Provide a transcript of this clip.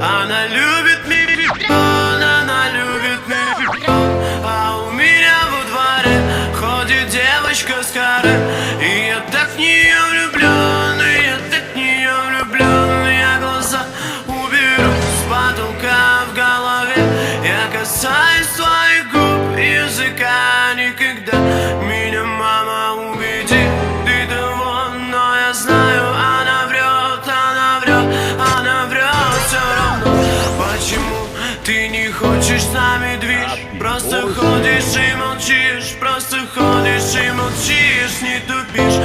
Она любит миллион, она любит миллион. А у меня во дворе ходит девочка с каре. И я так в нее влюблен, и я так в нее влюблен. Я глаза уберу с потолка в голове. Я касаюсь твоих губ, языка никогда. Меня мама убедит, ты того, но я знаю, она врет, она врет, она врет все равно. Почему ты не хочешь с нами движ? Просто ходишь и молчишь, просто ходишь и молчишь, не тупишь.